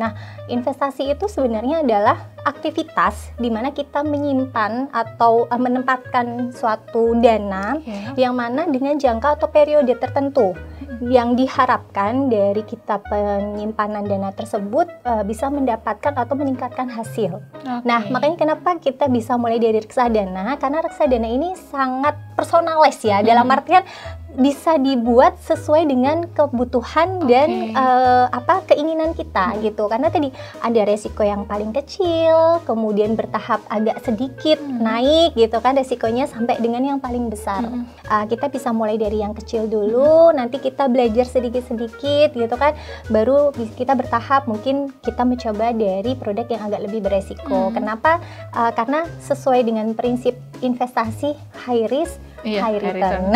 Nah, investasi itu sebenarnya adalah aktivitas di mana kita menyimpan atau menempatkan suatu dana yang mana dengan jangka atau periode tertentu yang diharapkan dari kita penyimpanan dana tersebut bisa mendapatkan atau meningkatkan hasil. Nah, makanya kenapa kita bisa mulai dari reksadana, karena reksadana ini sangat personalize ya, dalam artian bisa dibuat sesuai dengan kebutuhan dan keinginan kita gitu. Karena tadi ada resiko yang paling kecil, kemudian bertahap agak sedikit naik gitu kan resikonya sampai dengan yang paling besar. Kita bisa mulai dari yang kecil dulu, nanti kita belajar sedikit-sedikit gitu kan, baru kita bertahap mungkin kita mencoba dari produk yang agak lebih beresiko. Kenapa? Karena sesuai dengan prinsip investasi high risk, high return.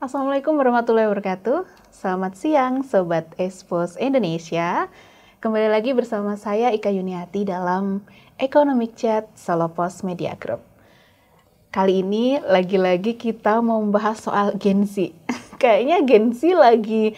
Assalamualaikum warahmatullahi wabarakatuh. Selamat siang Sobat Expose Indonesia. Kembali lagi bersama saya Ika Yuniati dalam Economic Chat Solopos Media Group. Kali ini lagi-lagi kita mau membahas soal Gen Z. Kayaknya Gen Z lagi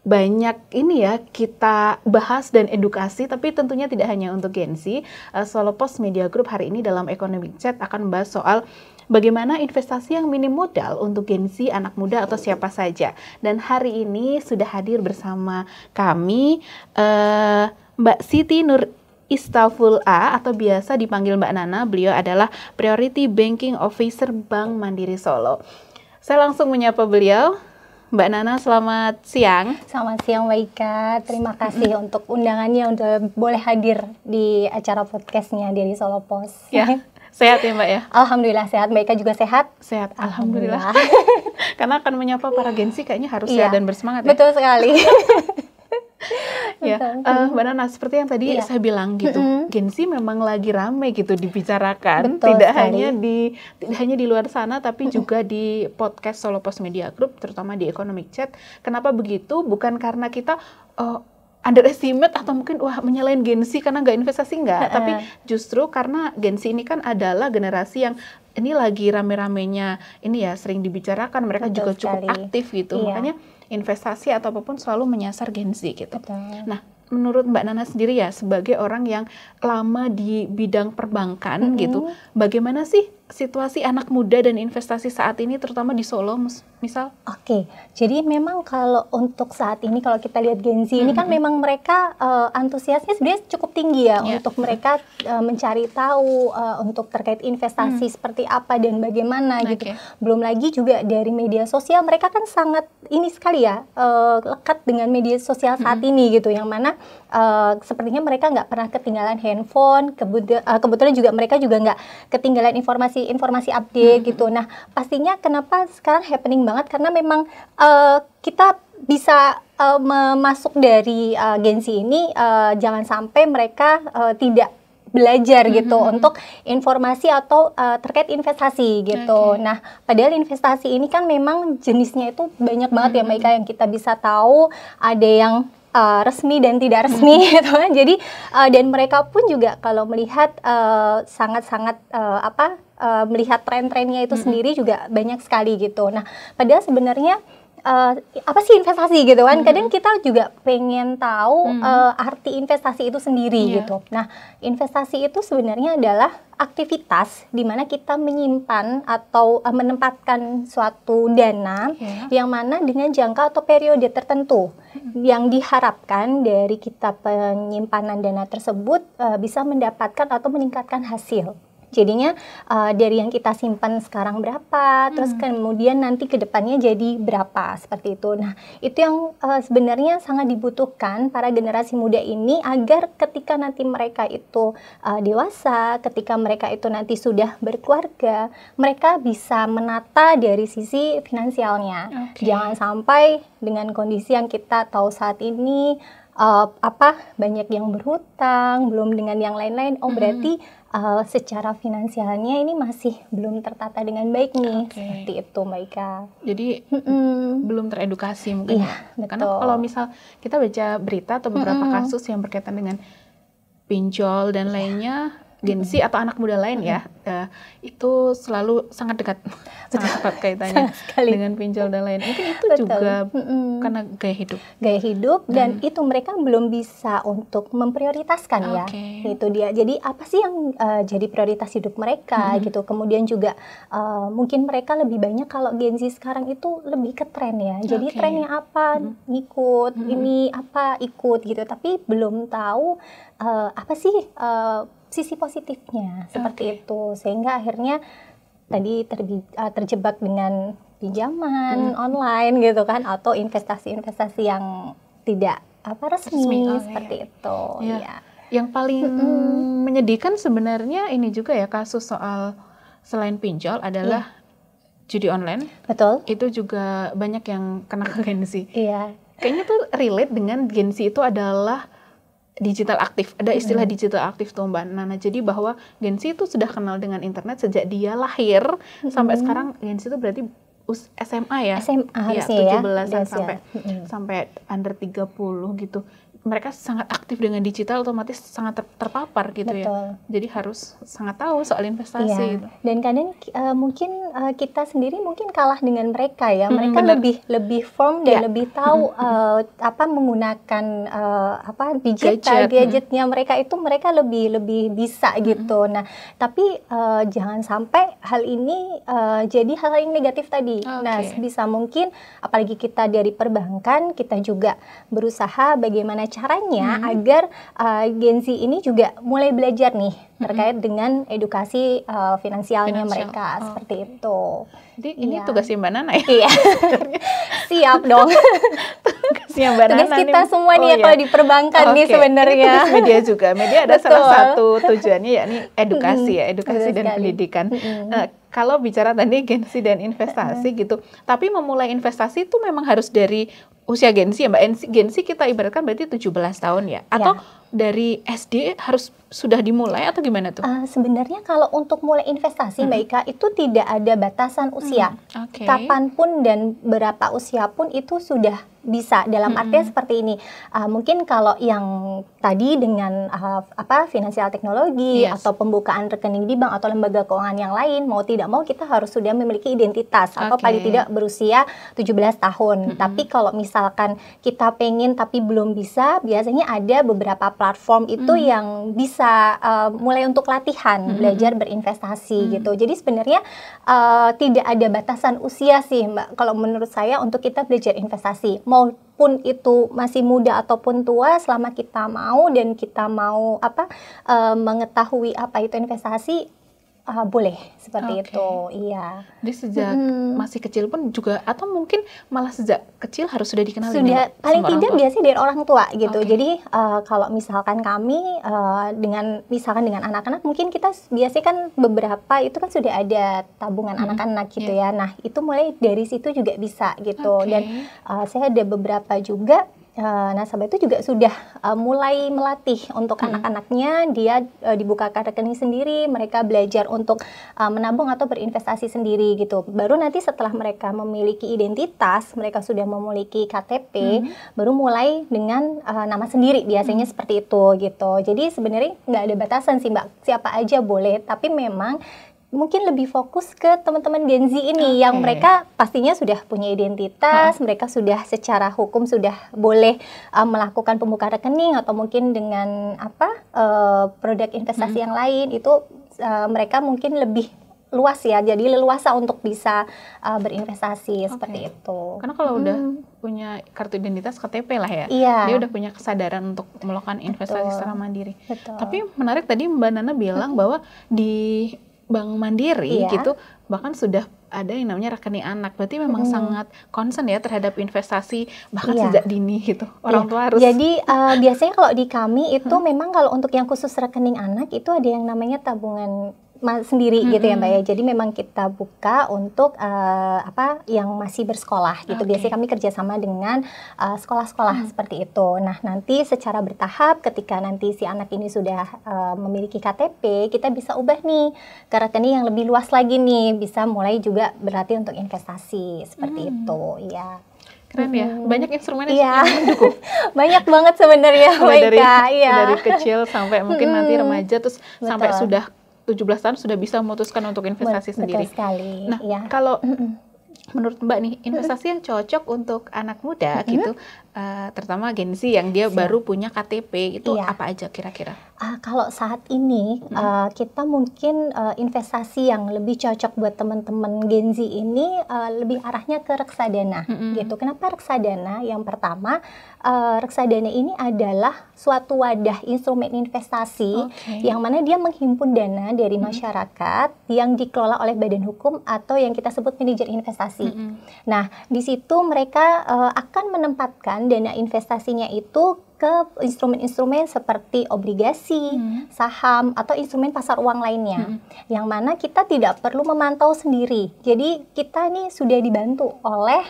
banyak ini ya kita bahas dan edukasi, tapi tentunya tidak hanya untuk Gen Z. Solopos Media Group hari ini dalam Economic Chat akan membahas soal bagaimana investasi yang minim modal untuk Gen Z, anak muda atau siapa saja. Dan hari ini sudah hadir bersama kami Mbak Siti Nur Istaful A atau biasa dipanggil Mbak Nana. Beliau adalah Priority Banking Officer Bank Mandiri Solo. Saya langsung menyapa beliau. Mbak Nana, selamat siang. Selamat siang Mbak Ika, terima kasih untuk undangannya untuk boleh hadir di acara podcastnya dari Solopos. Ya, sehat ya Mbak ya? Alhamdulillah sehat, Mbak Ika juga sehat? Sehat, Alhamdulillah. Karena akan menyapa para Gen Z kayaknya harus sehat dan bersemangat ya? Betul sekali. Ya, Mbak Nana, seperti yang tadi saya bilang gitu, Gen Z memang lagi rame gitu dibicarakan. Betul tidak sekali. hanya di luar sana, tapi juga di podcast Solopos Media Group, terutama di Economic Chat. Kenapa begitu? Bukan karena kita underestimate atau mungkin menyalahin Gen Z karena nggak investasi, nggak. Tapi justru karena Gen Z ini kan adalah generasi yang ini lagi rame-ramenya, ini ya sering dibicarakan, mereka juga cukup aktif gitu. Makanya investasi atau apapun selalu menyasar Gen Z gitu. Nah, menurut Mbak Nana sendiri ya, sebagai orang yang lama di bidang perbankan gitu, bagaimana sih situasi anak muda dan investasi saat ini, terutama di Solo misal? Oke, jadi memang kalau untuk saat ini kalau kita lihat Gen Z ini kan memang mereka antusiasnya sebenarnya cukup tinggi ya untuk mereka mencari tahu untuk terkait investasi seperti apa dan bagaimana gitu. Belum lagi juga dari media sosial, mereka kan sangat ini sekali ya lekat dengan media sosial saat ini gitu, yang mana sepertinya mereka nggak pernah ketinggalan handphone, kebetulan juga mereka juga nggak ketinggalan informasi update gitu. Nah, pastinya kenapa sekarang happening banget, karena memang kita bisa masuk dari Gen Z ini, jangan sampai mereka tidak belajar gitu untuk informasi atau terkait investasi gitu. Nah, padahal investasi ini kan memang jenisnya itu banyak banget ya Mbak Ika, yang kita bisa tahu, ada yang resmi dan tidak resmi gitu kan. Jadi dan mereka pun juga kalau melihat sangat-sangat melihat tren-trennya itu sendiri juga banyak sekali gitu. Nah, padahal sebenarnya apa sih investasi gitu kan? Kadang kita juga pengen tahu arti investasi itu sendiri gitu. Nah, investasi itu sebenarnya adalah aktivitas di mana kita menyimpan atau menempatkan suatu dana yang mana dengan jangka atau periode tertentu yang diharapkan dari kita penyimpanan dana tersebut bisa mendapatkan atau meningkatkan hasil. Jadinya dari yang kita simpan sekarang berapa, terus kemudian nanti ke depannya jadi berapa, seperti itu. Nah, itu yang sebenarnya sangat dibutuhkan para generasi muda ini, agar ketika nanti mereka itu dewasa, ketika mereka itu nanti sudah berkeluarga, mereka bisa menata dari sisi finansialnya. Jangan sampai dengan kondisi yang kita tahu saat ini, banyak yang berhutang, belum dengan yang lain-lain. Berarti secara finansialnya ini masih belum tertata dengan baik nih, seperti itu Mbak Ika. Jadi belum teredukasi mungkin. Karena kalau misal kita baca berita atau beberapa kasus yang berkaitan dengan pinjol dan lainnya, Gen Z atau anak muda lain ya, itu selalu sangat dekat, sangat erat kaitannya dengan pinjol dan lain. Mungkin itu juga karena gaya hidup dan itu mereka belum bisa untuk memprioritaskan ya, itu dia. Jadi apa sih yang jadi prioritas hidup mereka gitu. Kemudian juga mungkin mereka lebih banyak, kalau Gen Z sekarang itu lebih ke tren ya. Jadi trennya apa ngikut, ini apa ikut gitu. Tapi belum tahu apa sih sisi positifnya seperti itu, sehingga akhirnya tadi terjebak dengan pinjaman online gitu kan, atau investasi-investasi yang tidak resmi seperti itu. Ya. Yang paling menyedihkan sebenarnya ini juga ya, kasus soal selain pinjol adalah judi online. Betul. Itu juga banyak yang kena ke Gen Z. Iya. Kayaknya tuh relate dengan Gen Z itu adalah digital aktif. Ada istilah digital aktif tuh Mbak Nana. Jadi bahwa Gen Z itu sudah kenal dengan internet sejak dia lahir sampai sekarang. Gen Z itu berarti SMA ya? SMA ya, 17-an sampai under 30 gitu. Mereka sangat aktif dengan digital, otomatis sangat terpapar gitu. Betul. Ya. Jadi harus sangat tahu soal investasi. Gitu. Dan kadang mungkin kita sendiri mungkin kalah dengan mereka ya. Mereka lebih firm dan lebih tahu menggunakan gadgetnya mereka itu, mereka lebih bisa gitu. Nah, tapi jangan sampai hal ini jadi hal yang negatif tadi. Nah, bisa mungkin apalagi kita dari perbankan, kita juga berusaha bagaimana caranya agar Gen Z ini juga mulai belajar nih terkait dengan edukasi finansialnya mereka seperti itu. Jadi ini tugasnya Mbak Nana ya? Iya. Siap dong. Tugasnya Mbak Nana. Tugas kita semua nih ya kalau di perbankan nih sebenarnya. Tugas media juga. Media ada salah satu tujuannya yakni edukasi edukasi dan pendidikan. Kalau bicara tadi Gen Z dan investasi gitu, tapi memulai investasi itu memang harus dari usia Gen Z ya Mbak. Gen Z kita ibaratkan berarti 17 tahun ya? Atau dari SD harus sudah dimulai atau gimana tuh? Sebenarnya kalau untuk mulai investasi Mbak Ika, itu tidak ada batasan usia. Kapanpun dan berapa usia pun itu sudah bisa. Dalam artinya seperti ini. Mungkin kalau yang tadi dengan finansial teknologi atau pembukaan rekening di bank atau lembaga keuangan yang lain, mau tidak mau kita harus sudah memiliki identitas atau paling tidak berusia 17 tahun. Tapi kalau misalkan kita pengen tapi belum bisa, biasanya ada beberapa platform itu yang bisa mulai untuk latihan belajar berinvestasi gitu. Jadi sebenarnya tidak ada batasan usia sih Mbak, kalau menurut saya untuk kita belajar investasi. Maupun itu masih muda ataupun tua, selama kita mau dan kita mau mengetahui apa itu investasi, boleh seperti itu. Iya. Jadi sejak masih kecil pun juga, atau mungkin malah sejak kecil harus sudah dikenal. Sudah paling tidak biasanya dari orang tua gitu. Jadi kalau misalkan kami misalkan dengan anak-anak, mungkin kita biasanya kan beberapa itu kan sudah ada tabungan anak-anak gitu ya. Nah, itu mulai dari situ juga bisa gitu. Dan saya ada beberapa juga nasabah itu juga sudah mulai melatih untuk anak-anaknya, dia dibukakan rekening sendiri, mereka belajar untuk menabung atau berinvestasi sendiri gitu. Baru nanti setelah mereka memiliki identitas, mereka sudah memiliki KTP, baru mulai dengan nama sendiri, biasanya seperti itu gitu. Jadi sebenarnya nggak ada batasan sih Mbak, siapa aja boleh, tapi memang mungkin lebih fokus ke teman-teman Gen Z ini yang mereka pastinya sudah punya identitas, mereka sudah secara hukum sudah boleh melakukan pembukaan rekening atau mungkin dengan produk investasi yang lain, itu mereka mungkin lebih luas ya, jadi leluasa untuk bisa berinvestasi seperti itu. Karena kalau udah punya kartu identitas KTP lah ya, dia udah punya kesadaran untuk melakukan investasi secara mandiri. Tapi menarik tadi Mbak Nana bilang bahwa di Bank Mandiri gitu bahkan sudah ada yang namanya rekening anak. Berarti memang sangat concern ya terhadap investasi bahkan sejak dini gitu. Orang tua harus. Jadi biasanya kalau di kami itu memang kalau untuk yang khusus rekening anak itu ada yang namanya tabungan sendiri gitu ya Mbak ya. Jadi memang kita buka untuk yang masih bersekolah gitu. Biasanya kami kerjasama dengan sekolah-sekolah seperti itu. Nah, nanti secara bertahap ketika nanti si anak ini sudah memiliki KTP, kita bisa ubah nih ke rekening yang lebih luas lagi nih, bisa mulai juga berarti untuk investasi seperti itu ya. Keren ya, banyak instrumennya Iya. yang mendukung. Banyak banget sebenarnya, Mulai dari, iya. dari kecil sampai mungkin nanti remaja, terus sampai Betul. sudah 17 tahun sudah bisa memutuskan untuk investasi sendiri. Betul sekali. Nah, iya. kalau menurut Mbak nih, investasi yang cocok untuk anak muda gitu, terutama Gen Z yang dia baru punya KTP, itu Iya. apa aja kira-kira? Kalau saat ini kita mungkin investasi yang lebih cocok buat teman-teman Gen Z ini lebih arahnya ke reksadana gitu. Kenapa reksadana? Yang pertama, reksadana ini adalah suatu wadah instrumen investasi yang mana dia menghimpun dana dari masyarakat yang dikelola oleh badan hukum atau yang kita sebut manajer investasi. Nah, di situ mereka akan menempatkan dana investasinya itu ke instrumen-instrumen seperti obligasi, saham, atau instrumen pasar uang lainnya. Yang mana kita tidak perlu memantau sendiri. Jadi kita nih sudah dibantu oleh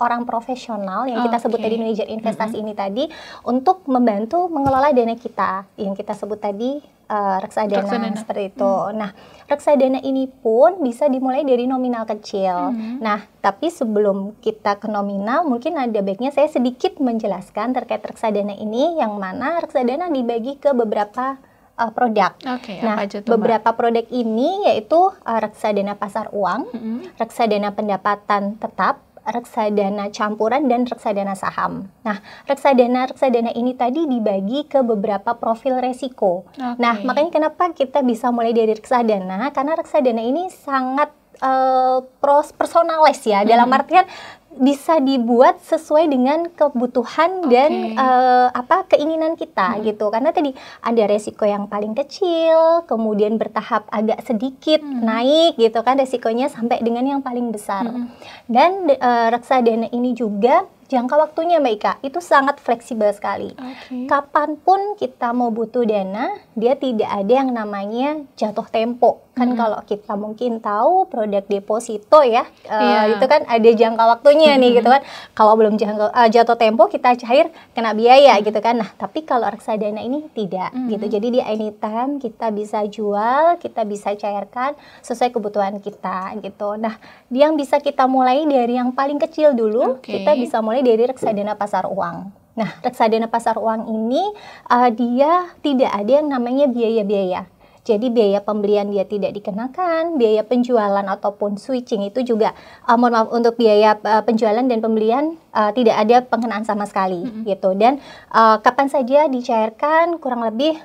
orang profesional yang kita sebut tadi manajer investasi ini tadi untuk membantu mengelola dana kita yang kita sebut tadi reksadana seperti itu. Nah, reksadana ini pun bisa dimulai dari nominal kecil. Nah, tapi sebelum kita ke nominal, mungkin ada baiknya saya sedikit menjelaskan terkait reksadana ini, yang mana reksadana dibagi ke beberapa produk. Nah, apa aja tuh, beberapa produk ini yaitu reksadana pasar uang, reksadana pendapatan tetap, reksadana campuran, dan reksadana saham. Nah, reksadana ini tadi dibagi ke beberapa profil resiko. Nah, makanya kenapa kita bisa mulai dari reksadana, karena reksadana ini sangat personalis ya, dalam artian bisa dibuat sesuai dengan kebutuhan dan keinginan kita gitu. Karena tadi ada resiko yang paling kecil, kemudian bertahap agak sedikit naik gitu kan resikonya sampai dengan yang paling besar. Dan reksadana ini juga jangka waktunya Mbak Ika itu sangat fleksibel sekali. Kapanpun kita mau butuh dana, dia tidak ada yang namanya jatuh tempo. Kan kalau kita mungkin tahu produk deposito ya, itu kan ada jangka waktunya nih gitu kan. Kalau belum jatuh tempo kita cair kena biaya gitu kan. Nah, tapi kalau reksadana ini tidak gitu. Jadi di anytime kita bisa jual, kita bisa cairkan sesuai kebutuhan kita gitu. Nah, yang bisa kita mulai dari yang paling kecil dulu, kita bisa mulai dari reksadana pasar uang. Nah, reksadana pasar uang ini dia tidak ada yang namanya biaya-biaya. Jadi biaya pembelian dia tidak dikenakan, biaya penjualan ataupun switching itu juga mohon maaf untuk biaya penjualan dan pembelian tidak ada pengenaan sama sekali gitu. Dan kapan saja dicairkan kurang lebih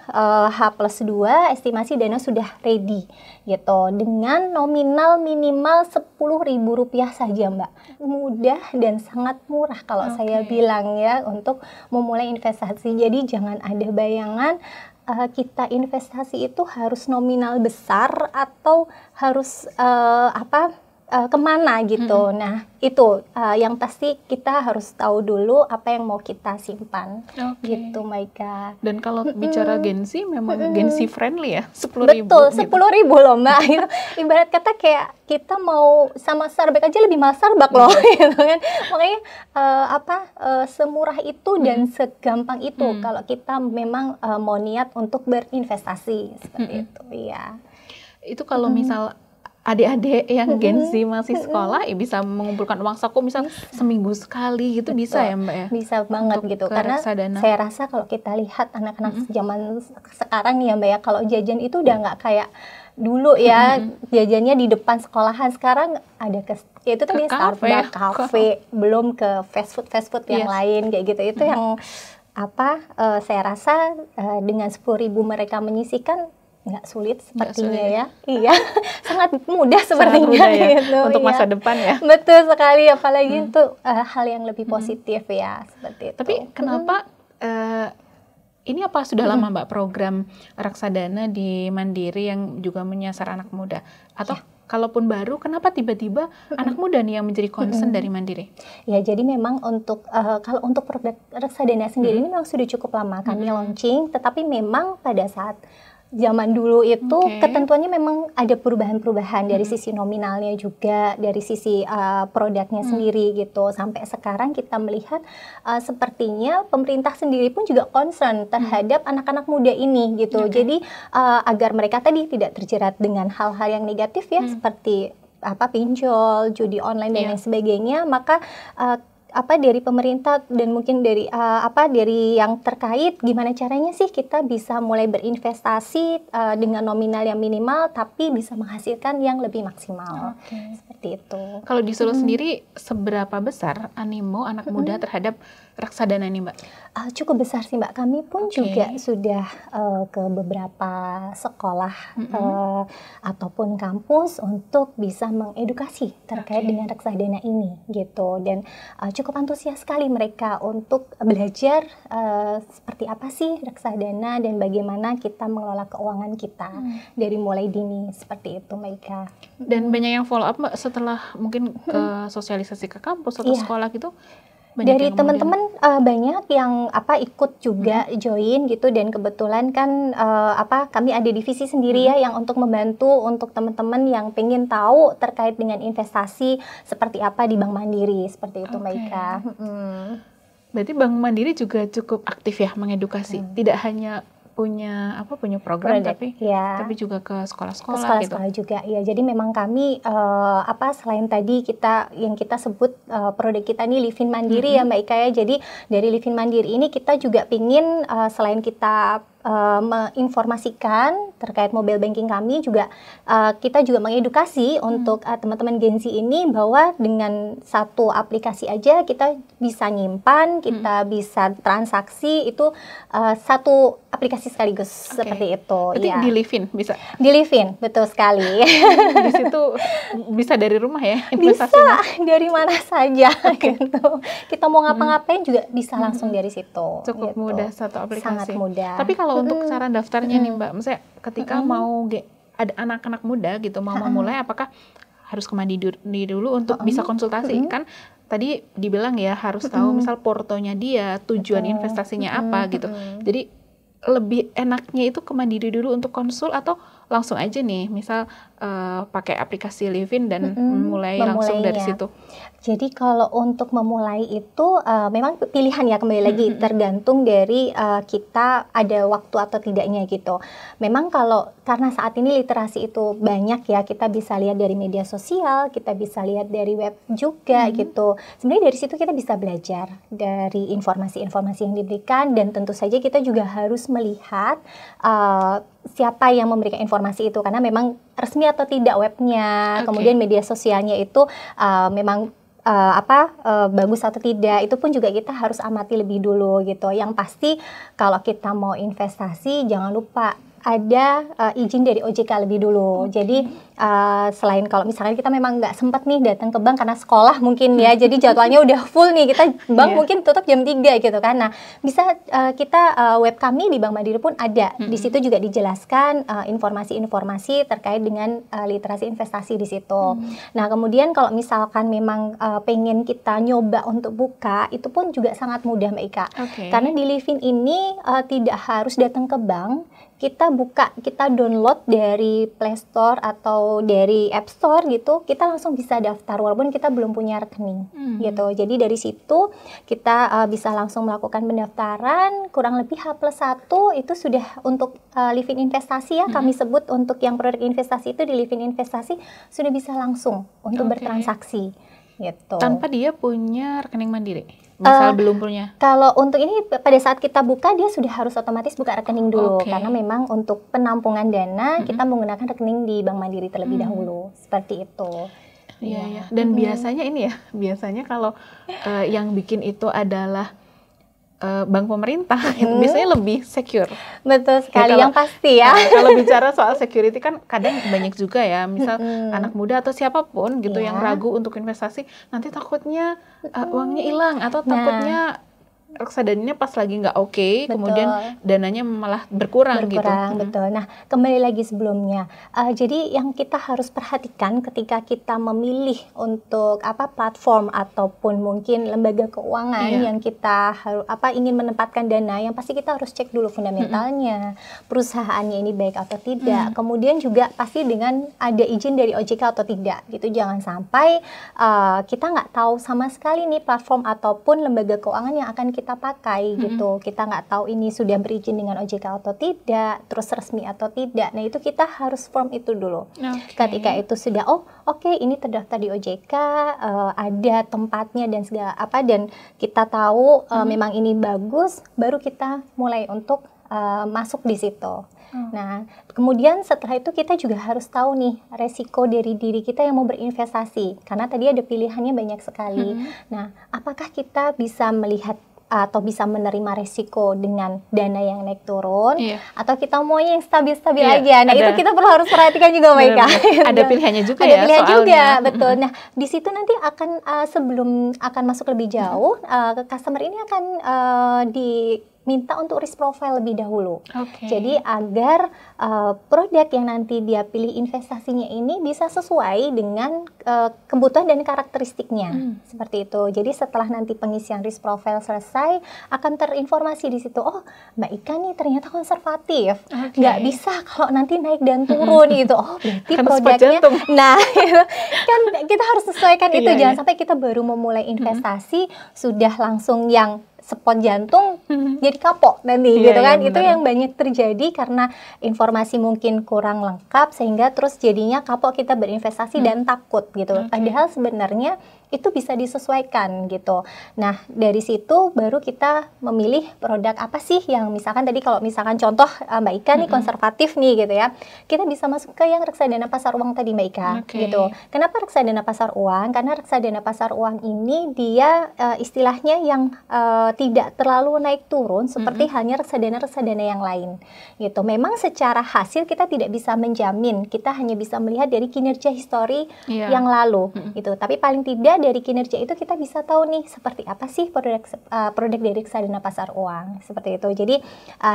H+2 estimasi dana sudah ready gitu dengan nominal minimal Rp10.000 saja Mbak. Mudah dan sangat murah kalau saya bilang ya untuk memulai investasi. Jadi jangan ada bayangan kita investasi itu harus nominal besar atau harus kemana gitu. Nah, itu yang pasti kita harus tahu dulu apa yang mau kita simpan gitu Maika. Dan kalau bicara Gen Z memang Gen Z friendly ya, 10.000. Betul, 10.000 loh Mbak. Ibarat kata kayak kita mau sama Starbucks aja lebih mahal Starbucks loh gitu kan. Makanya semurah itu dan segampang itu kalau kita memang mau niat untuk berinvestasi seperti itu ya. Itu kalau misal adik-adik yang Gen Z masih sekolah bisa mengumpulkan uang saku misal seminggu sekali gitu. Bisa ya Mbak ya? Bisa banget gitu karena reksadana. Saya rasa kalau kita lihat anak-anak zaman sekarang nih ya Mbak ya, kalau jajan itu udah nggak kayak dulu ya, jajannya di depan sekolahan. Sekarang ada itu tuh di Starbucks, kafe, belum ke fast food yang lain kayak gitu. Itu yang saya rasa dengan 10.000 mereka menyisihkan nggak sulit sepertinya ya. Iya, sangat mudah sepertinya ya, gitu untuk masa depan ya. Betul sekali, apalagi itu hal yang lebih positif ya seperti itu. Tapi kenapa ini apa sudah lama Mbak program reksadana di Mandiri yang juga menyasar anak muda? Atau kalaupun baru, kenapa tiba-tiba anak muda nih yang menjadi concern dari Mandiri? Ya, jadi memang untuk kalau untuk produk reksadana sendiri ini memang sudah cukup lama kami launching, tetapi memang pada saat zaman dulu itu ketentuannya memang ada perubahan-perubahan dari sisi nominalnya juga, dari sisi produknya sendiri gitu. Sampai sekarang kita melihat sepertinya pemerintah sendiri pun juga concern terhadap anak-anak muda ini gitu. Jadi agar mereka tadi tidak terjerat dengan hal-hal yang negatif ya, seperti pinjol, judi online dan lain sebagainya, maka dari pemerintah dan mungkin dari dari yang terkait, gimana caranya sih kita bisa mulai berinvestasi dengan nominal yang minimal tapi bisa menghasilkan yang lebih maksimal. Seperti itu. Kalau di Solo sendiri seberapa besar animo anak muda terhadap reksadana ini, Mbak? Cukup besar sih, Mbak. Kami pun juga sudah ke beberapa sekolah ataupun kampus untuk bisa mengedukasi terkait dengan reksadana ini gitu, dan cukup antusias sekali mereka untuk belajar seperti apa sih reksadana dan bagaimana kita mengelola keuangan kita dari mulai dini, seperti itu mereka. Dan banyak yang follow up, Mbak, setelah mungkin sosialisasi ke kampus atau sekolah gitu? Dari teman-teman banyak yang ikut juga join gitu, dan kebetulan kan kami ada divisi sendiri ya yang untuk membantu untuk teman-teman yang pengen tahu terkait dengan investasi seperti apa di Bank Mandiri, seperti itu Maika. Berarti Bank Mandiri juga cukup aktif ya mengedukasi, tidak hanya punya program tapi juga ke sekolah-sekolah gitu. Juga ya. Jadi memang kami selain tadi yang kita sebut produk kita ini Livin Mandiri ya Mbak Ika ya. Jadi dari Livin Mandiri ini kita juga pingin selain kita menginformasikan terkait mobile banking kami, juga kita juga mengedukasi untuk teman-teman Gen Z ini bahwa dengan satu aplikasi aja kita bisa nyimpan, kita bisa transaksi, itu satu aplikasi sekaligus seperti itu. Berarti di Livin bisa? Di Livin, betul sekali. Di situ bisa dari rumah ya investasinya? Bisa dari mana saja gitu. Kita mau ngapa-ngapain juga bisa langsung dari situ. Cukup mudah satu aplikasi. Sangat mudah. Tapi kalau untuk cara daftarnya nih Mbak, misalnya ketika ada anak-anak muda gitu mau memulai, apakah harus ke Mandiri dulu untuk bisa konsultasi? Kan tadi dibilang ya harus tahu misal portonya dia, tujuan investasinya apa gitu. Jadi lebih enaknya itu ke Mandiri dulu untuk konsul atau langsung aja nih misal pakai aplikasi Livin dan mulai langsung dari situ? Jadi kalau untuk memulai itu memang pilihan ya, kembali lagi tergantung dari kita ada waktu atau tidaknya gitu. Memang karena saat ini literasi itu banyak ya, kita bisa lihat dari media sosial, kita bisa lihat dari web juga gitu. Sebenarnya dari situ kita bisa belajar dari informasi-informasi yang diberikan, dan tentu saja kita juga harus melihat siapa yang memberikan informasi itu, karena memang resmi atau tidak webnya, kemudian media sosialnya itu memang bagus atau tidak, itu pun juga kita harus amati lebih dulu gitu. Yang pasti kalau kita mau investasi jangan lupa ada izin dari OJK lebih dulu. Jadi selain kalau misalnya kita memang nggak sempat nih datang ke bank karena sekolah mungkin ya, jadi jadwalnya udah full nih, kita bank mungkin tutup jam 3 gitu kan. Nah, bisa kita web kami di Bank Mandiri pun ada. Di situ juga dijelaskan informasi-informasi terkait dengan literasi investasi di situ. Nah, kemudian kalau misalkan memang pengen kita nyoba untuk buka, itu pun juga sangat mudah Mbak Ika. Karena di Livin ini tidak harus datang ke bank. Kita download dari Play Store atau dari App Store gitu, kita langsung bisa daftar walaupun kita belum punya rekening gitu. Jadi dari situ kita bisa langsung melakukan pendaftaran, kurang lebih H+1 itu sudah untuk Livin Investasi ya, kami sebut untuk yang produk investasi itu di Livin Investasi sudah bisa langsung untuk bertransaksi gitu. Tanpa dia punya rekening Mandiri? Misal belum punya? Kalau untuk ini pada saat kita buka dia sudah harus otomatis buka rekening dulu, karena memang untuk penampungan dana kita menggunakan rekening di Bank Mandiri terlebih dahulu, seperti itu. Iya. Dan biasanya kalau yang bikin itu adalah bank pemerintah, itu biasanya lebih secure. Betul sekali, yang pasti ya. Kalau bicara soal security kan kadang banyak juga ya, misal anak muda atau siapapun gitu yang ragu untuk investasi, nanti takutnya uangnya hilang atau takutnya reksadananya pas lagi nggak kemudian dananya malah berkurang gitu. Betul. Nah, kembali lagi sebelumnya. Jadi yang kita harus perhatikan ketika kita memilih untuk platform ataupun mungkin lembaga keuangan yang kita ingin menempatkan dana, yang pasti kita harus cek dulu fundamentalnya, perusahaannya ini baik atau tidak. Kemudian juga pasti dengan ada izin dari OJK atau tidak gitu. Jangan sampai kita nggak tahu sama sekali nih platform ataupun lembaga keuangan yang akan kita pakai gitu. Kita nggak tahu ini sudah berizin dengan OJK atau tidak, terus resmi atau tidak. Nah itu kita harus form itu dulu. Ketika itu sudah oke, ini terdaftar di OJK, ada tempatnya dan segala apa, dan kita tahu memang ini bagus, baru kita mulai untuk masuk di situ. Nah, kemudian setelah itu kita juga harus tahu nih resiko dari diri kita yang mau berinvestasi, karena tadi ada pilihannya banyak sekali. Nah, apakah kita bisa melihat atau bisa menerima resiko dengan dana yang naik turun, atau kita mau yang stabil-stabil aja. Nah, itu kita perlu harus perhatikan juga, Mbak Ika. Ada pilihannya juga ada ya pilihan soalnya. juga, betul. Nah, di situ nanti akan sebelum akan masuk lebih jauh, customer ini akan diminta untuk risk profile lebih dahulu. Jadi agar produk yang nanti dia pilih investasinya ini bisa sesuai dengan kebutuhan dan karakteristiknya. Seperti itu. Jadi setelah nanti pengisian risk profile selesai, akan terinformasi di situ, oh Mbak Ika nih ternyata konservatif. Nggak bisa kalau nanti naik dan turun gitu. Oh berarti kan produknya. Nah, kan kita harus sesuaikan itu. Jangan sampai kita baru memulai investasi sudah langsung yang spot jantung jadi kapok nanti gitu kan. Itu yang banyak terjadi karena informasi mungkin kurang lengkap sehingga terus jadinya kapok kita berinvestasi dan takut gitu. Padahal sebenarnya itu bisa disesuaikan gitu. Nah, dari situ baru kita memilih produk apa sih yang misalkan tadi kalau misalkan contoh Mbak Ika nih konservatif nih gitu ya. Kita bisa masuk ke yang reksadana pasar uang tadi Mbak Ika gitu. Kenapa reksadana pasar uang? Karena reksadana pasar uang ini dia istilahnya yang tidak terlalu naik turun seperti halnya reksadana-reksadana yang lain gitu. Memang secara hasil kita tidak bisa menjamin, kita hanya bisa melihat dari kinerja histori yang lalu gitu. Tapi paling tidak dari kinerja itu kita bisa tahu nih seperti apa sih produk dari reksadana pasar uang seperti itu. Jadi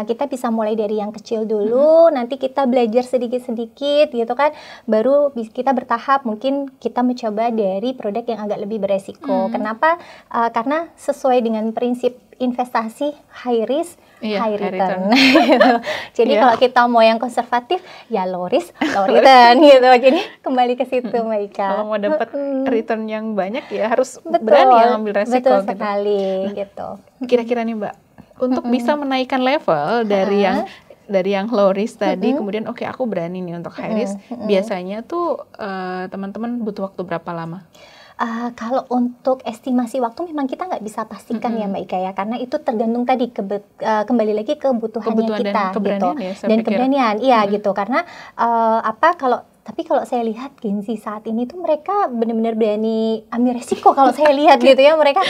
kita bisa mulai dari yang kecil dulu, nanti kita belajar sedikit-sedikit gitu kan, baru kita bertahap mungkin kita mencoba dari produk yang agak lebih beresiko. Kenapa? Karena sesuai dengan prinsip investasi high risk, high return. Jadi kalau kita mau yang konservatif, ya low risk, low return gitu. Jadi kembali ke situ, Mbak Ika. Kalau mau dapat return yang banyak ya harus berani ya ngambil resiko. Betul sekali gitu. Kira-kira nih Mbak, untuk bisa menaikkan level dari yang low risk tadi, kemudian aku berani nih untuk high risk, biasanya tuh teman-teman butuh waktu berapa lama? Kalau untuk estimasi waktu memang kita nggak bisa pastikan ya Mbak Ika ya, karena itu tergantung tadi kembali lagi kebutuhannya kita dan keberanian gitu, dan keberanian gitu, karena tapi kalau saya lihat Gen Z saat ini tuh mereka benar-benar berani ambil resiko kalau saya lihat gitu ya, mereka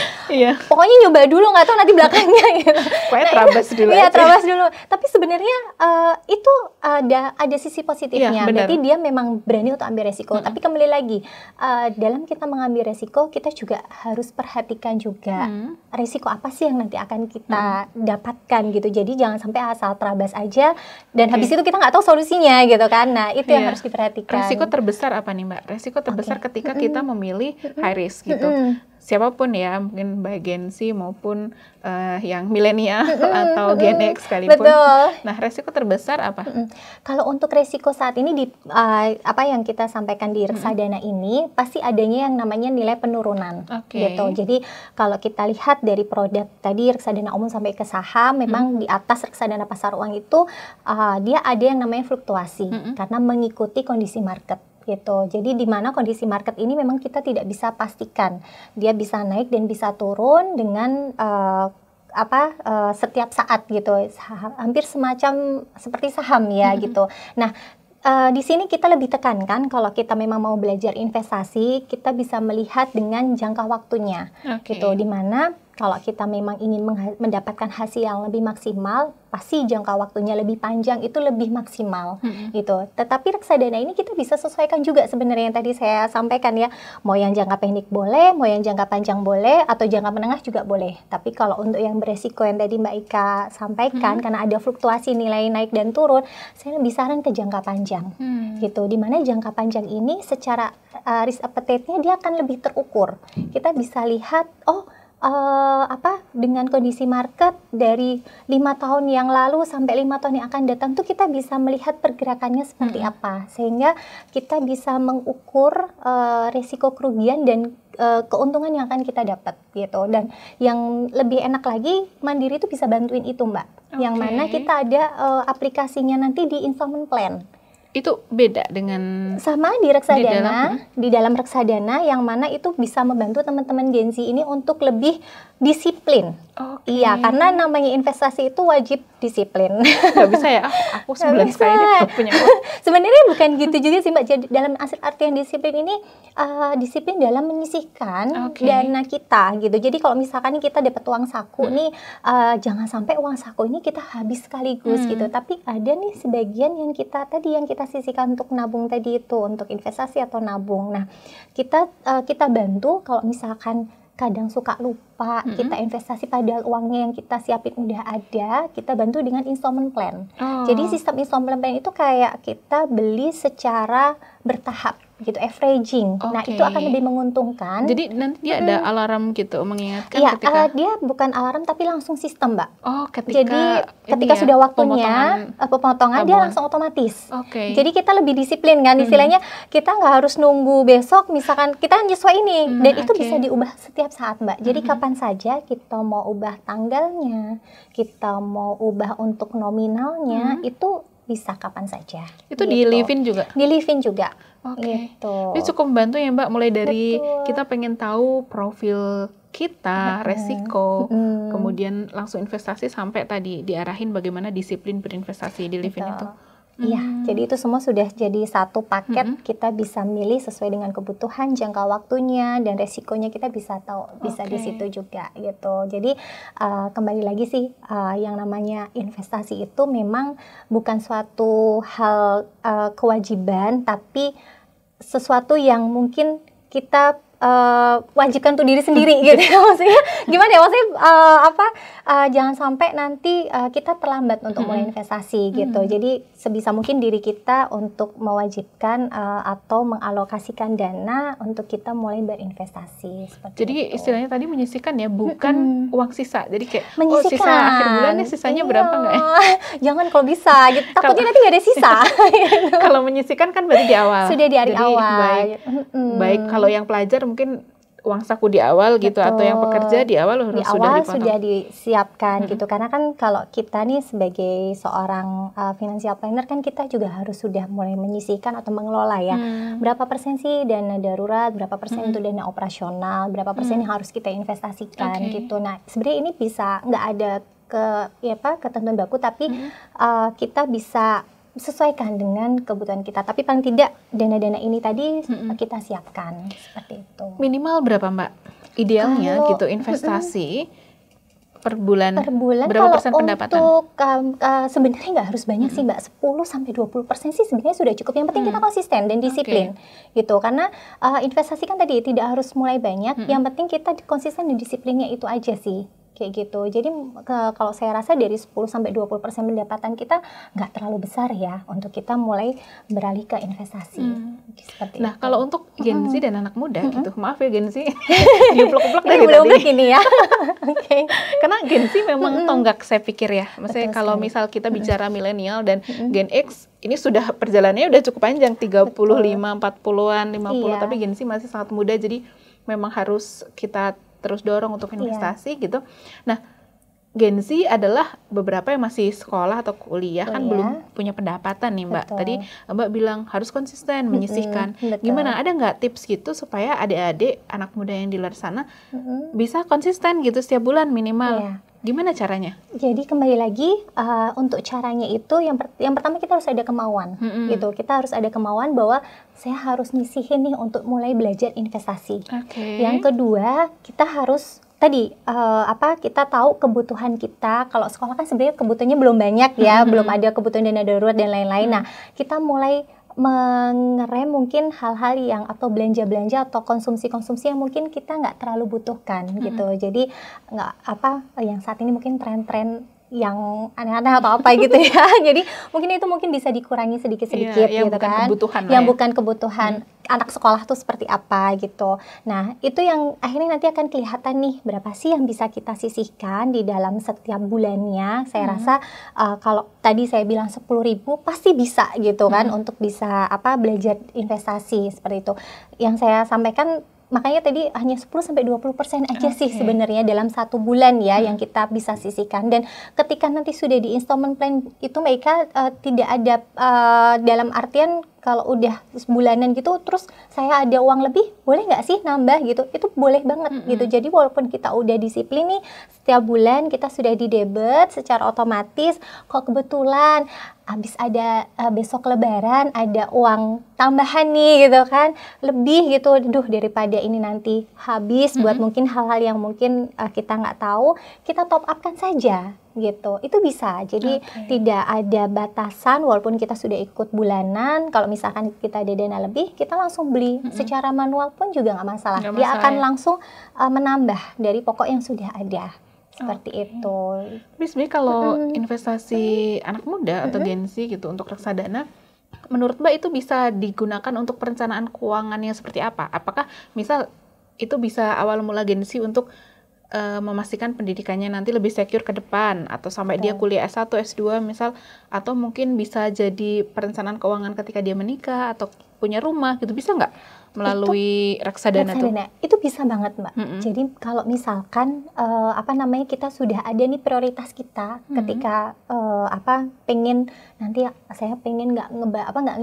pokoknya nyoba dulu, nggak tahu nanti belakangnya gitu. Pokoknya terabas dulu. Iya, terabas dulu. Tapi sebenarnya itu ada sisi positifnya. Berarti dia memang berani untuk ambil resiko. Tapi kembali lagi, dalam kita mengambil resiko, kita juga harus perhatikan juga resiko apa sih yang nanti akan kita dapatkan gitu. Jadi jangan sampai asal terabas aja dan habis itu kita nggak tahu solusinya gitu kan. Nah, itu yang harus diperhatikan. Resiko terbesar apa nih Mbak? Resiko terbesar ketika kita memilih high risk gitu. Siapapun ya, mungkin baik Gen Z maupun yang milenial atau Gen X sekalipun. Nah, resiko terbesar apa? Kalau untuk resiko saat ini apa yang kita sampaikan di reksadana ini pasti adanya yang namanya nilai penurunan gitu. Jadi kalau kita lihat dari produk tadi reksadana umum sampai ke saham, memang di atas reksadana pasar uang itu dia ada yang namanya fluktuasi karena mengikuti kondisi market gitu. Jadi di mana kondisi market ini memang kita tidak bisa pastikan. Dia bisa naik dan bisa turun dengan setiap saat gitu. Hampir semacam seperti saham ya gitu. Nah, di sini kita lebih tekankan kalau kita memang mau belajar investasi, kita bisa melihat dengan jangka waktunya gitu. Di mana kalau kita memang ingin mendapatkan hasil yang lebih maksimal, pasti jangka waktunya lebih panjang, itu lebih maksimal gitu. Tetapi reksadana ini kita bisa sesuaikan juga sebenarnya yang tadi saya sampaikan ya. Mau yang jangka pendek boleh, mau yang jangka panjang boleh, atau jangka menengah juga boleh. Tapi kalau untuk yang beresiko yang tadi Mbak Ika sampaikan, karena ada fluktuasi nilai naik dan turun, saya lebih saran ke jangka panjang gitu. Dimana jangka panjang ini secara risk appetite-nya dia akan lebih terukur. Kita bisa lihat, dengan kondisi market dari 5 tahun yang lalu sampai 5 tahun yang akan datang tuh kita bisa melihat pergerakannya seperti apa, sehingga kita bisa mengukur resiko kerugian dan keuntungan yang akan kita dapat gitu. Dan yang lebih enak lagi, Mandiri itu bisa bantuin itu Mbak. Yang mana kita ada aplikasinya nanti di installment plan. Itu beda dengan sama di Reksadana, di dalam Reksadana yang mana itu bisa membantu teman-teman Gen Z ini untuk lebih disiplin. Iya, karena namanya investasi itu wajib disiplin. Nggak bisa ya, aku sebulan sekali nggak punya uang. Sebenarnya bukan gitu juga sih Mbak. Jadi dalam artian disiplin ini disiplin dalam menyisihkan dana kita gitu. Jadi kalau misalkan kita dapat uang saku nih, jangan sampai uang saku ini kita habis sekaligus gitu. Tapi ada nih sebagian yang kita sisihkan untuk nabung tadi itu, untuk investasi atau nabung. Nah, kita bantu kalau misalkan kadang suka lupa kita investasi padahal uangnya yang kita siapin udah ada, kita bantu dengan installment plan. Jadi sistem installment plan itu kayak kita beli secara bertahap gitu, averaging. Nah, itu akan lebih menguntungkan. Jadi nanti dia ada alarm gitu mengingatkan ketika dia bukan alarm tapi langsung sistem, Mbak. Ketika ya, sudah waktunya pemotongan dia langsung otomatis. Jadi kita lebih disiplin kan, istilahnya kita nggak harus nunggu besok, misalkan kita nyesuai ini dan itu bisa diubah setiap saat, Mbak. Jadi kapan saja kita mau ubah tanggalnya, kita mau ubah untuk nominalnya, itu bisa kapan saja. Itu gitu. Di Livin juga? Di Livin juga. Gitu. Ini cukup membantu ya Mbak, mulai dari kita pengen tahu profil kita, resiko, kemudian langsung investasi sampai tadi diarahin bagaimana disiplin berinvestasi di Livin itu. Iya, jadi itu semua sudah jadi satu paket. Kita bisa milih sesuai dengan kebutuhan, jangka waktunya, dan resikonya kita bisa tahu, bisa di situ juga gitu. Jadi kembali lagi sih, yang namanya investasi itu memang bukan suatu hal kewajiban, tapi sesuatu yang mungkin kita wajibkan untuk diri sendiri gitu. Maksudnya gimana ya, maksudnya jangan sampai nanti kita terlambat untuk mulai investasi gitu. Jadi sebisa mungkin diri kita untuk mewajibkan atau mengalokasikan dana untuk kita mulai berinvestasi seperti jadi itu. Istilahnya tadi menyisihkan ya, bukan uang sisa. Jadi kayak menyisihkan. Sisa akhir bulan nih sisanya berapa nggak ya? Jangan kalau bisa gitu. Takutnya nanti nggak ada sisa. Kalau menyisihkan kan berarti di awal. Sudah di hari awal. Baik kalau yang pelajar mungkin uang saku di awal gitu, atau yang pekerja di awal sudah disiapkan gitu. Karena kan kalau kita nih sebagai seorang financial planner kan kita juga harus sudah mulai menyisihkan atau mengelola ya. Berapa persen sih dana darurat, berapa persen itu dana operasional, berapa persen yang harus kita investasikan gitu. Nah, sebenarnya ini bisa nggak ada ketentuan baku, tapi kita bisa sesuaikan dengan kebutuhan kita. Tapi paling tidak dana-dana ini tadi kita siapkan seperti itu. Minimal berapa Mbak? Idealnya gitu investasi per bulan berapa persen pendapatan? Untuk sebenarnya nggak harus banyak sih Mbak, 10-20% sih sebenarnya sudah cukup. Yang penting kita konsisten dan disiplin gitu. Karena investasi kan tadi tidak harus mulai banyak, yang penting kita konsisten dan disiplinnya itu aja sih. Kayak gitu. Jadi kalau saya rasa dari 10-20% pendapatan kita nggak terlalu besar ya untuk kita mulai beralih ke investasi. Seperti nah, itu. Kalau untuk Gen Z dan anak muda gitu, maaf ya Gen Z, diuplek-uplek dari tadi. Ini ya. Karena Gen Z memang tonggak saya pikir ya. Maksudnya kalau misal kita bicara milenial dan Gen X, ini sudah perjalanannya udah cukup panjang, 35, 40-an, 50, tapi Gen Z masih sangat muda, jadi memang harus kita terus dorong untuk investasi gitu. Nah, Gen Z adalah beberapa yang masih sekolah atau kuliah kan belum punya pendapatan nih Mbak. Tadi Mbak bilang harus konsisten menyisihkan. Gimana, ada nggak tips gitu supaya adik-adik anak muda yang di luar sana bisa konsisten gitu setiap bulan minimal? Gimana caranya? Jadi kembali lagi untuk caranya itu yang pertama kita harus ada kemauan gitu. Kita harus ada kemauan bahwa saya harus nyisihin nih untuk mulai belajar investasi. Yang kedua, kita harus tadi kita tahu kebutuhan kita. Kalau sekolah kan sebenarnya kebutuhannya belum banyak ya, belum ada kebutuhan dana darurat dan lain-lain. Nah, kita mulai mengerem mungkin hal-hal yang atau belanja-belanja atau konsumsi-konsumsi yang mungkin kita nggak terlalu butuhkan gitu. Jadi nggak yang saat ini mungkin tren-tren yang aneh-aneh atau apa gitu ya. Jadi mungkin bisa dikurangi sedikit-sedikit gitu kan. Yang bukan kebutuhan anak sekolah tuh seperti apa gitu. Nah, itu yang akhirnya nanti akan kelihatan nih berapa sih yang bisa kita sisihkan di dalam setiap bulannya. Saya rasa kalau tadi saya bilang 10.000 pasti bisa gitu kan untuk bisa belajar investasi seperti itu. Yang saya sampaikan makanya tadi hanya 10-20% aja sih sebenarnya dalam 1 bulan ya yang kita bisa sisihkan. Dan ketika nanti sudah di installment plan itu mereka tidak ada dalam artian kalau udah sebulanan gitu terus saya ada uang lebih, boleh nggak sih nambah gitu? Itu boleh banget gitu. Jadi walaupun kita udah disiplin nih, setiap bulan kita sudah di debit secara otomatis, kok kebetulan habis ada besok lebaran ada uang tambahan nih gitu kan, lebih gitu, daripada ini nanti habis buat mungkin hal-hal yang mungkin kita nggak tahu, kita top up kan saja gitu. Itu bisa. Jadi tidak ada batasan walaupun kita sudah ikut bulanan. Kalau misalkan kita ada dana lebih, kita langsung beli secara manual pun juga nggak masalah. Dia akan langsung menambah dari pokok yang sudah ada. Seperti itu. Sebenarnya kalau investasi anak muda atau Gen Z gitu untuk reksadana, menurut Mbak itu bisa digunakan untuk perencanaan keuangannya seperti apa? Apakah misal itu bisa awal mula Gen Z untuk memastikan pendidikannya nanti lebih secure ke depan, atau sampai dia kuliah S1, S2 misal, atau mungkin bisa jadi perencanaan keuangan ketika dia menikah atau punya rumah gitu, bisa nggak melalui reksadana tuh? Itu bisa banget Mbak. Jadi kalau misalkan kita sudah ada nih prioritas kita ketika pengen nanti saya pengen nggak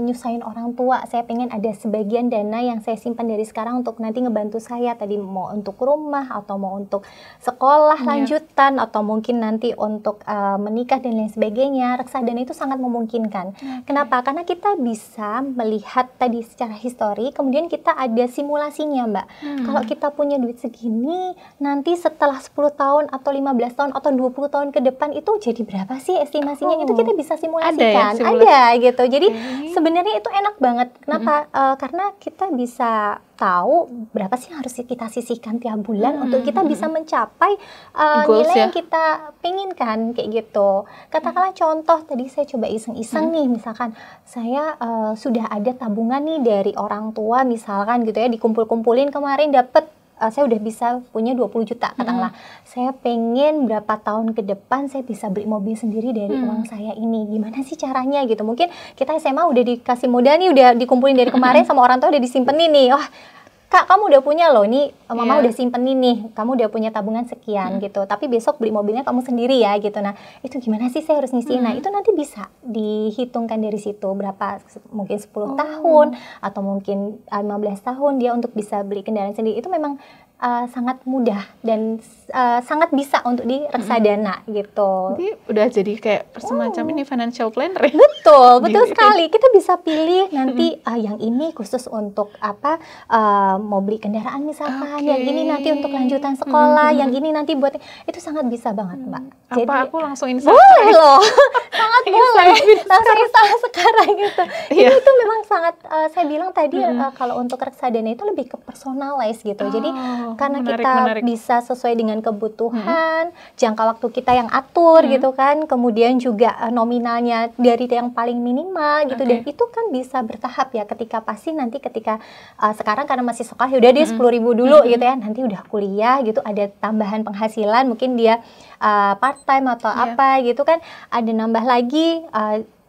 nyusahin orang tua, saya pengen ada sebagian dana yang saya simpan dari sekarang untuk nanti ngebantu saya, tadi mau untuk rumah atau mau untuk sekolah lanjutan atau mungkin nanti untuk menikah dan lain sebagainya. Reksadana itu sangat memungkinkan. Kenapa? Karena kita bisa melihat tadi secara histori, kemudian kita ada simulasinya Mbak. Kalau kita punya duit segini, nanti setelah 10 tahun atau 15 tahun atau 20 tahun ke depan itu jadi berapa sih estimasinya? Itu kita bisa simulasikan. Ada gitu. Jadi sebenarnya itu enak banget. Kenapa? Karena kita bisa tahu berapa sih yang harus kita sisihkan tiap bulan untuk kita bisa mencapai nilai yang kita pinginkan kayak gitu. Katakanlah contoh tadi saya coba iseng-iseng nih, misalkan saya sudah ada tabungan nih dari orang tua misalkan gitu ya, dikumpul-kumpulin kemarin dapat saya udah bisa punya 20 juta katakanlah. Saya pengen berapa tahun ke depan saya bisa beli mobil sendiri dari uang saya ini. Gimana sih caranya gitu? Mungkin kita SMA udah dikasih modal nih, udah dikumpulin dari kemarin sama orang tua udah disimpenin nih. Wah, Kak, kamu udah punya loh nih, mama udah simpenin nih, kamu udah punya tabungan sekian gitu. Tapi besok beli mobilnya kamu sendiri ya gitu. Nah, itu gimana sih saya harus ngisiin? Nah, itu nanti bisa dihitungkan dari situ berapa, mungkin 10 tahun atau mungkin 15 tahun dia untuk bisa beli kendaraan sendiri. Itu memang sangat mudah dan sangat bisa untuk di reksadana gitu. Jadi udah jadi kayak semacam ini financial planner ya? Betul sekali. Kita bisa pilih nanti yang ini khusus untuk mau beli kendaraan misalkan, yang ini nanti untuk lanjutan sekolah, yang ini nanti buat, itu sangat bisa banget Mbak. Jadi aku langsung install? Boleh loh, sangat boleh. Langsung install sekarang gitu. Itu memang sangat, saya bilang tadi kalau untuk reksadana itu lebih ke personalize gitu. Jadi karena menarik. Bisa sesuai dengan kebutuhan, jangka waktu kita yang atur gitu kan, kemudian juga nominalnya dari yang paling minimal gitu, dan itu kan bisa bertahap ya. Ketika pasti nanti ketika sekarang karena masih sekolah ya udah deh 10.000 dulu gitu ya, nanti udah kuliah gitu ada tambahan penghasilan, mungkin dia part time atau apa gitu kan, ada nambah lagi.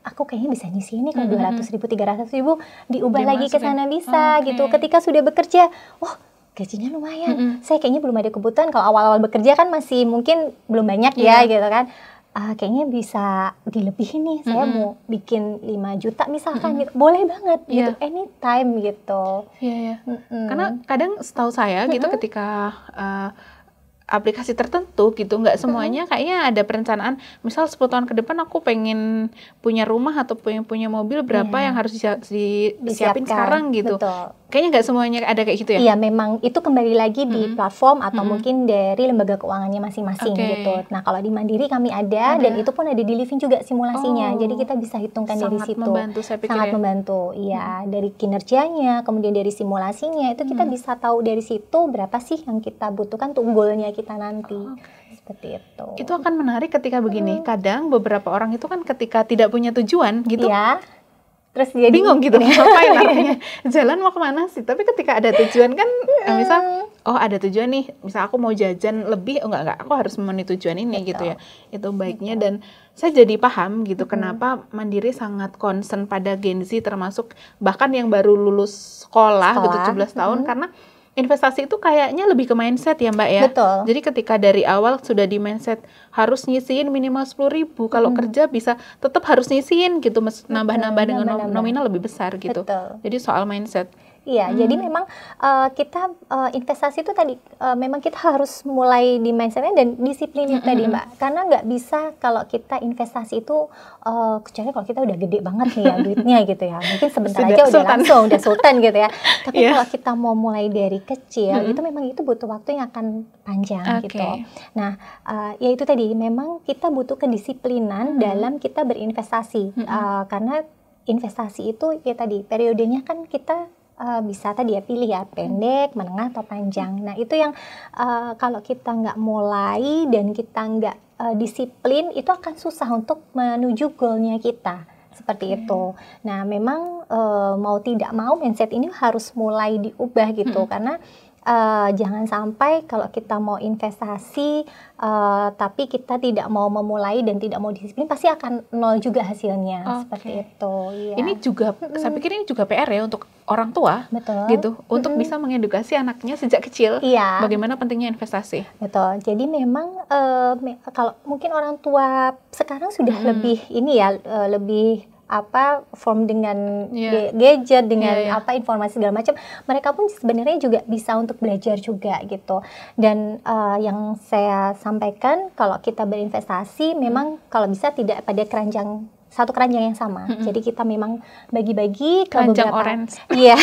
Aku kayaknya bisa nyisi ini kalau 200.000, 300.000 diubah lagi ke sana bisa gitu. Ketika sudah bekerja, gajinya lumayan. Saya kayaknya belum ada kebutuhan. Kalau awal-awal bekerja kan masih mungkin belum banyak ya gitu kan. Kayaknya bisa dilebihin nih. Saya mau bikin 5 juta misalkan gitu. Boleh banget gitu. Anytime gitu. Karena kadang setahu saya gitu ketika aplikasi tertentu gitu, nggak semuanya kayaknya ada perencanaan, misal 10 tahun ke depan aku pengen punya rumah atau punya mobil berapa yang harus disiapin sekarang gitu. Kayaknya nggak semuanya ada kayak gitu ya? Iya, memang itu kembali lagi di platform atau mungkin dari lembaga keuangannya masing-masing gitu. Nah, kalau di Mandiri kami ada dan itu pun ada di Livin juga simulasinya. Jadi kita bisa hitungkan dari situ. Membantu, saya pikir sangat membantu. Iya, dari kinerjanya, kemudian dari simulasinya itu kita bisa tahu dari situ berapa sih yang kita butuhkan untuk goalnya kita nanti. Seperti itu. Itu akan menarik ketika begini. Kadang beberapa orang itu kan ketika tidak punya tujuan gitu. Iya. Terus jadi bingung gitu, ngapain artinya jalan mau kemana sih, tapi ketika ada tujuan kan misal ada tujuan nih, misal aku mau jajan lebih, enggak aku harus memenuhi tujuan ini gitu ya, itu baiknya. Dan saya jadi paham gitu kenapa Mandiri sangat concern pada Gen Z, termasuk bahkan yang baru lulus sekolah gitu 17 tahun, karena investasi itu kayaknya lebih ke mindset ya Mbak ya. Betul. Jadi ketika dari awal sudah di mindset harus nyisihin minimal 10.000, kalau kerja bisa tetap harus nyisihin gitu, nambah-nambah dengan nominal lebih besar gitu. Betul. Jadi soal mindset. Iya, jadi memang kita investasi itu tadi memang kita harus mulai di mindsetnya dan disiplinnya tadi Mbak. Karena nggak bisa kalau kita investasi itu kecuali kalau kita udah gede banget nih ya duitnya gitu ya. Mungkin sebentar aja udah langsung udah sultan gitu ya. Tapi kalau kita mau mulai dari kecil itu memang itu butuh waktu yang akan panjang gitu. Nah, ya itu tadi memang kita butuh kedisiplinan dalam kita berinvestasi. Karena investasi itu ya tadi periodenya kan kita bisa tadi ya pilih ya pendek, menengah atau panjang. Nah itu yang kalau kita nggak mulai dan kita nggak disiplin itu akan susah untuk menuju goalnya kita seperti itu. Nah memang mau tidak mau mindset ini harus mulai diubah gitu karena jangan sampai kalau kita mau investasi tapi kita tidak mau memulai dan tidak mau disiplin pasti akan nol juga hasilnya seperti itu. Ya. Ini juga saya pikir ini juga PR ya untuk orang tua. Betul. Gitu untuk bisa mengedukasi anaknya sejak kecil bagaimana pentingnya investasi. Betul. Jadi memang kalau mungkin orang tua sekarang sudah lebih ini ya lebih form dengan gadget dengan informasi segala macam, mereka pun sebenarnya juga bisa untuk belajar juga gitu. Dan yang saya sampaikan kalau kita berinvestasi memang kalau bisa tidak pada satu keranjang yang sama. Jadi kita memang bagi-bagi ke keranjang beberapa orange. Iya.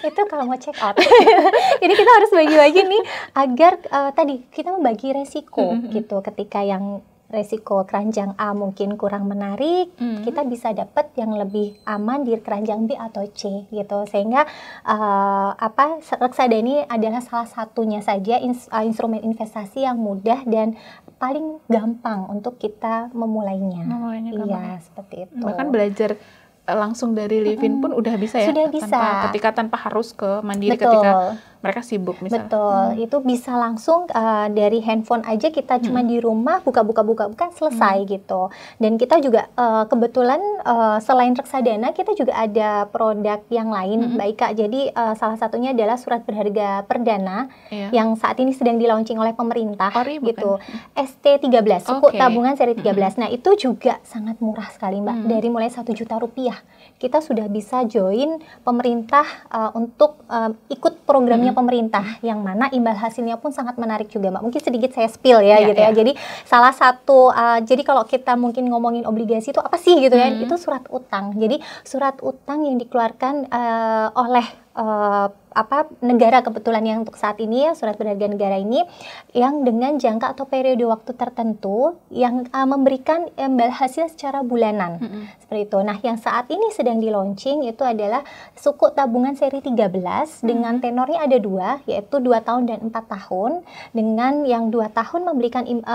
Itu kalau mau check out. Jadi kita harus bagi-bagi nih agar tadi kita membagi resiko gitu. Ketika yang resiko keranjang A mungkin kurang menarik, kita bisa dapat yang lebih aman di keranjang B atau C gitu. Sehingga reksadana adalah salah satunya saja instrumen investasi yang mudah dan paling gampang untuk kita memulainya. Iya, seperti itu. Bahkan belajar langsung dari Livin pun udah bisa ya. Sudah bisa. Tanpa harus ke Mandiri ketika mereka sibuk misalnya. Betul, itu bisa langsung dari handphone aja kita cuma di rumah buka selesai gitu. Dan kita juga kebetulan selain reksadana kita juga ada produk yang lain baik Kak. Jadi salah satunya adalah surat berharga perdana yang saat ini sedang di-launching oleh pemerintah gitu. ST13, suku tabungan seri 13. Nah, itu juga sangat murah sekali Mbak. Dari mulai 1 juta rupiah kita sudah bisa join pemerintah untuk ikut programnya pemerintah yang mana imbal hasilnya pun sangat menarik juga Mbak. Mungkin sedikit saya spill ya gitu ya. Jadi salah satu jadi kalau kita mungkin ngomongin obligasi itu apa sih gitu ya, itu surat utang. Jadi surat utang yang dikeluarkan oleh negara kebetulan yang untuk saat ini ya surat berharga negara ini yang dengan jangka atau periode waktu tertentu yang memberikan imbal hasil secara bulanan seperti itu. Nah yang saat ini sedang di launching itu adalah suku tabungan seri 13 dengan tenornya ada 2 yaitu 2 tahun dan 4 tahun dengan yang 2 tahun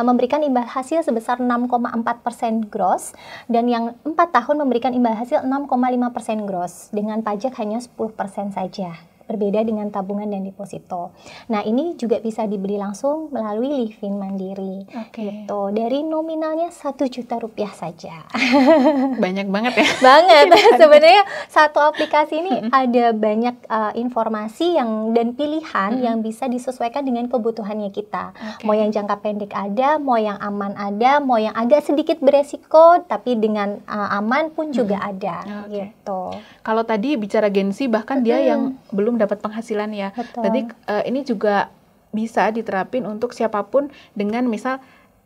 memberikan imbal hasil sebesar 6,4% gross dan yang 4 tahun memberikan imbal hasil 6,5% gross dengan pajak hanya 10% saja. Berbeda dengan tabungan dan deposito. Nah ini juga bisa dibeli langsung melalui Livin Mandiri. Gitu. Dari nominalnya 1 juta rupiah saja. Banyak banget ya. Banget. Sebenarnya satu aplikasi ini ada banyak informasi dan pilihan yang bisa disesuaikan dengan kebutuhannya kita. Mau yang jangka pendek ada, mau yang aman ada, mau yang agak sedikit beresiko tapi dengan aman pun juga ada. Gitu. Kalau tadi bicara Gen-Z bahkan dia yang belum dapat penghasilan ya. Tadi ini juga bisa diterapin untuk siapapun dengan misal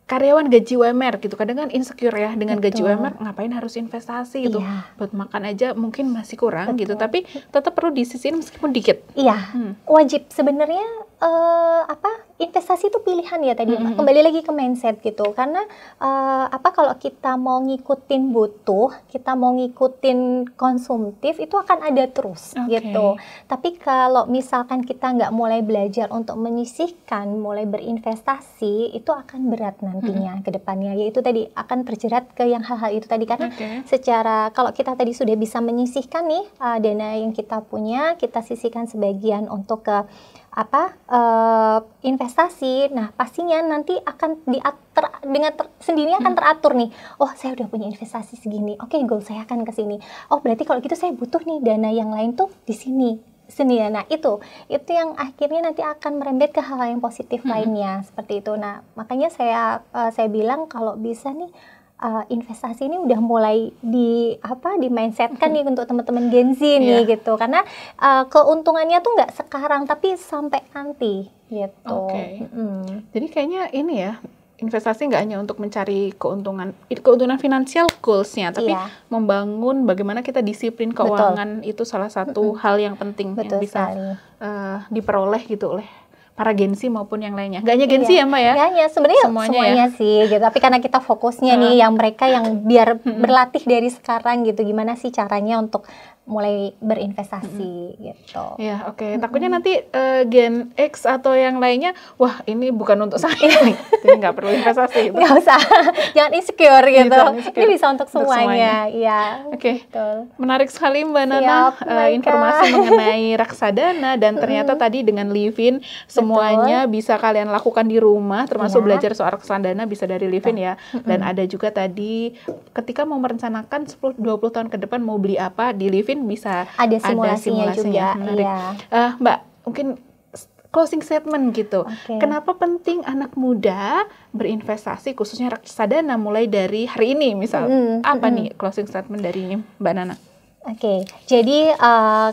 karyawan gaji UMR gitu. Kadang kan insecure ya dengan gaji UMR ngapain harus investasi gitu. Buat makan aja mungkin masih kurang gitu. Tapi tetap perlu disisihin meskipun dikit. Iya. Wajib sebenarnya investasi itu pilihan ya tadi kembali lagi ke mindset gitu karena kalau kita mau ngikutin butuh kita mau ngikutin konsumtif itu akan ada terus gitu tapi kalau misalkan kita nggak mulai belajar untuk menyisihkan mulai berinvestasi itu akan berat nantinya ke depannya yaitu tadi akan terjerat ke yang hal-hal itu tadi karena secara kalau kita tadi sudah bisa menyisihkan nih dana yang kita punya kita sisihkan sebagian untuk ke investasi, nah pastinya nanti akan sendirinya akan teratur nih. Oh saya udah punya investasi segini, oke goal saya akan ke sini. Oh berarti kalau gitu saya butuh nih dana yang lain tuh di sini. sendiri. Nah, itu yang akhirnya nanti akan merembet ke hal-hal yang positif lainnya seperti itu. Nah, makanya saya bilang kalau bisa nih investasi ini udah mulai di mindsetkan nih untuk teman-teman Gen Z nih gitu, karena keuntungannya tuh nggak sekarang tapi sampai nanti gitu. Jadi kayaknya ini ya, investasi nggak hanya untuk mencari keuntungan finansial goals-nya, tapi membangun bagaimana kita disiplin keuangan. Itu salah satu hal yang penting yang bisa diperoleh gitu oleh para Gen Z maupun yang lainnya. Nggak hanya Gen Z ya Mbak ya? Nggak hanya, sebenarnya semuanya sih gitu. Tapi karena kita fokusnya nih yang mereka yang biar berlatih dari sekarang gitu, gimana sih caranya untuk mulai berinvestasi gitu. Ya, oke. Takutnya nanti Gen X atau yang lainnya, wah ini bukan untuk saya nih. Jadi nggak perlu investasi. Gitu. Nggak usah, jangan insecure gitu. Ini bisa untuk semuanya. Iya. Oke. Menarik sekali Mbak Nana informasi mengenai reksadana, dan ternyata tadi dengan Livin semuanya bisa kalian lakukan di rumah, termasuk belajar soal reksadana bisa dari Livin ya. Dan ada juga tadi ketika mau merencanakan 10-20 tahun ke depan mau beli apa, di Livin bisa ada simulasinya juga. Menarik. Mbak, mungkin closing statement gitu. Kenapa penting anak muda berinvestasi khususnya reksadana mulai dari hari ini misal? Apa nih closing statement dari Mbak Nana? Jadi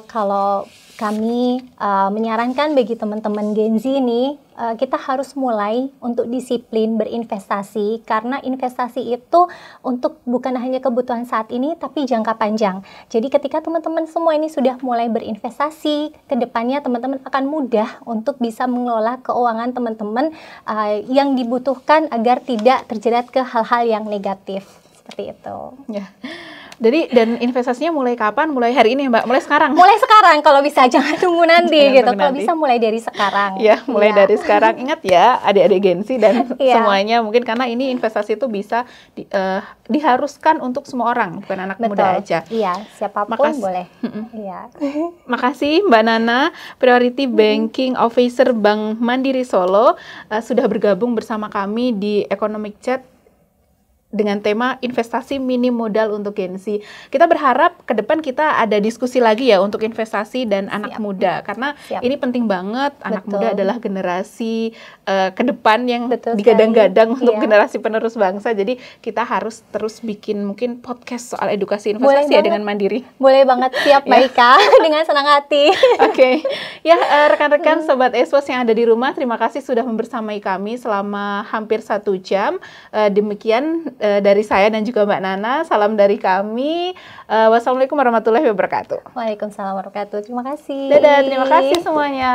kalau kami menyarankan bagi teman-teman Gen Z ini, kita harus mulai untuk disiplin berinvestasi, karena investasi itu untuk bukan hanya kebutuhan saat ini tapi jangka panjang. Jadi ketika teman-teman semua ini sudah mulai berinvestasi, kedepannya teman-teman akan mudah untuk bisa mengelola keuangan teman-teman yang dibutuhkan agar tidak terjerat ke hal-hal yang negatif seperti itu. Ya. Jadi dan investasinya mulai kapan? Mulai hari ini Mbak? Mulai sekarang? Mulai sekarang kalau bisa, jangan tunggu nanti gitu. Kalau bisa mulai dari sekarang. Ya, mulai dari sekarang. Ingat ya adik-adik Gen Z dan semuanya, mungkin karena ini investasi itu bisa diharuskan untuk semua orang, bukan anak muda aja. Iya, siapapun boleh. Makasih Mbak Nana, Priority Banking Officer Bank Mandiri Solo, sudah bergabung bersama kami di Economic Chat dengan tema investasi minim modal untuk Gen Z. Kita berharap ke depan kita ada diskusi lagi ya untuk investasi dan anak muda, karena ini penting banget. Anak muda adalah generasi ke depan yang digadang-gadang untuk generasi penerus bangsa. Jadi kita harus terus bikin mungkin podcast soal edukasi investasi ya dengan Mandiri. Boleh banget, siap Mbak Ika, dengan senang hati. Ya rekan-rekan Sobat Espos yang ada di rumah, terima kasih sudah membersamai kami selama hampir 1 jam. Demikian dari saya dan juga Mbak Nana, salam dari kami. Wassalamualaikum warahmatullahi wabarakatuh. Waalaikumsalam warahmatullahi wabarakatuh. Terima kasih. Dadah, terima kasih semuanya.